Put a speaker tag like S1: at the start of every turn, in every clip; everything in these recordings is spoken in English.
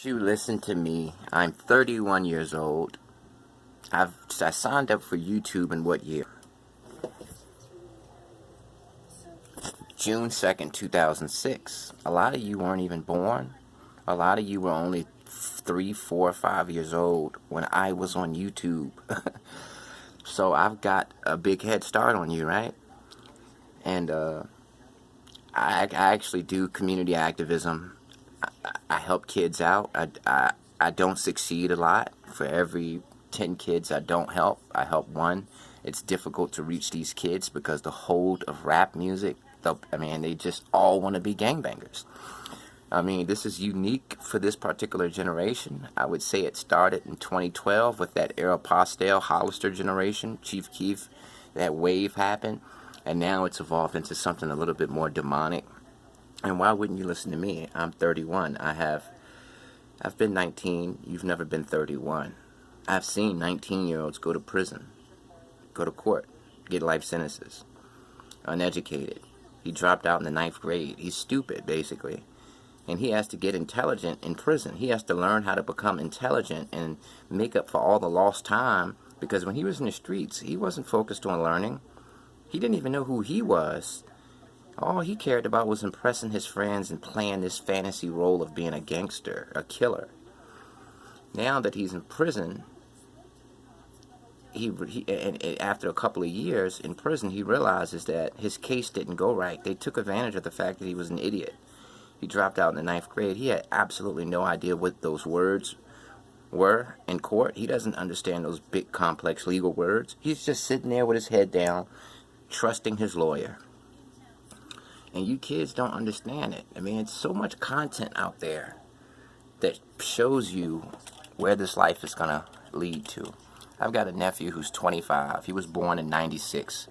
S1: You listen to me. I'm 31 years old. I signed up for YouTube in what year? June 2nd, 2006. A lot of you weren't even born. A lot of you were only 3, 4, 5 years old when I was on YouTube. So I've got a big head start on you, right? And I actually do community activism. I help kids out. I don't succeed a lot. For every 10 kids I don't help, I help one. It's difficult to reach these kids because the hold of rap music, they just all want to be gangbangers. This is unique for this particular generation. I would say it started in 2012 with that Aeropostale Hollister generation, Chief Keef. That wave happened, and now it's evolved into something a little bit more demonic. And why wouldn't you listen to me? I'm 31. I've been 19. You've never been 31. I've seen 19-year-olds go to prison, go to court, get life sentences. Uneducated. He dropped out in the 9th grade. He's stupid, basically. And he has to get intelligent in prison. He has to learn how to become intelligent and make up for all the lost time, because when he was in the streets, he wasn't focused on learning. He didn't even know who he was. All he cared about was impressing his friends and playing this fantasy role of being a gangster, a killer. Now that he's in prison, after a couple of years in prison, he realizes that his case didn't go right. They took advantage of the fact that he was an idiot. He dropped out in the 9th grade. He had absolutely no idea what those words were in court. He doesn't understand those big, complex legal words. He's just sitting there with his head down, trusting his lawyer. And you kids don't understand it. It's so much content out there that shows you where this life is going to lead to. I've got a nephew who's 25. He was born in 96.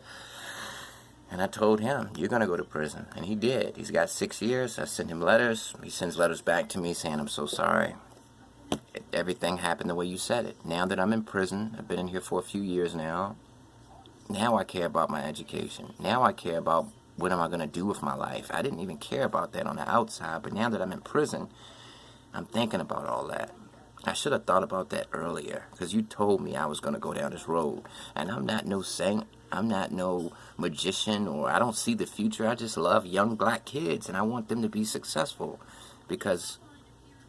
S1: And I told him, you're going to go to prison. And he did. He's got 6 years. I sent him letters. He sends letters back to me saying, I'm so sorry. Everything happened the way you said it. Now that I'm in prison, I've been in here for a few years now. Now I care about my education. Now I care about what am I going to do with my life. I didn't even care about that on the outside. But now that I'm in prison, I'm thinking about all that. I should have thought about that earlier, because you told me I was going to go down this road. And I'm not no saint. I'm not no magician, or I don't see the future. I just love young black kids, and I want them to be successful, because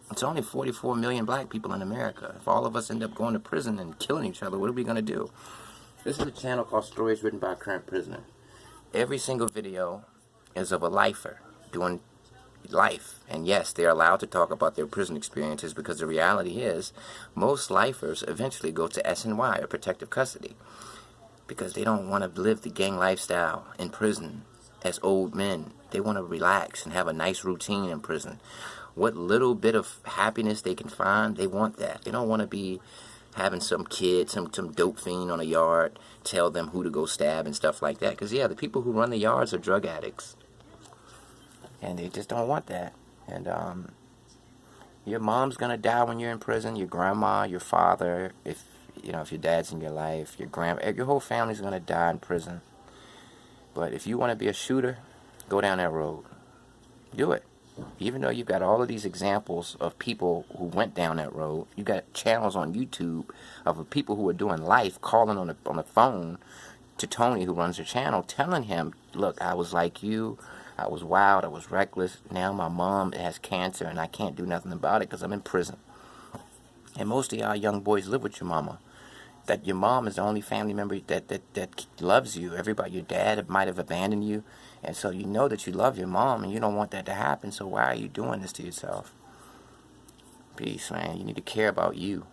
S1: it's only 44 million black people in America. If all of us end up going to prison and killing each other, what are we going to do? This is a channel called Stories Written by a Current Prisoner. Every single video is of a lifer doing life. And yes, they're allowed to talk about their prison experiences, because the reality is most lifers eventually go to SNY, or protective custody, because they don't want to live the gang lifestyle in prison as old men. They want to relax and have a nice routine in prison. What little bit of happiness they can find, they want that. They don't want to be having some kid, some dope fiend on a yard tell them who to go stab and stuff like that. Because, yeah, the people who run the yards are drug addicts. And they just don't want that. And your mom's going to die when you're in prison. Your grandma, your father, if your dad's in your life, your whole family's going to die in prison. But if you want to be a shooter, go down that road. Do it. Even though you've got all of these examples of people who went down that road, you got channels on YouTube of people who are doing life, calling on the phone to Tony, who runs the channel, telling him, look, I was like you. I was wild. I was reckless. Now my mom has cancer, and I can't do nothing about it because I'm in prison. And most of y'all young boys live with your mama. That your mom is the only family member that loves you. Everybody, your dad might have abandoned you. And so you know that you love your mom, and you don't want that to happen. So why are you doing this to yourself? Peace, man. You need to care about you.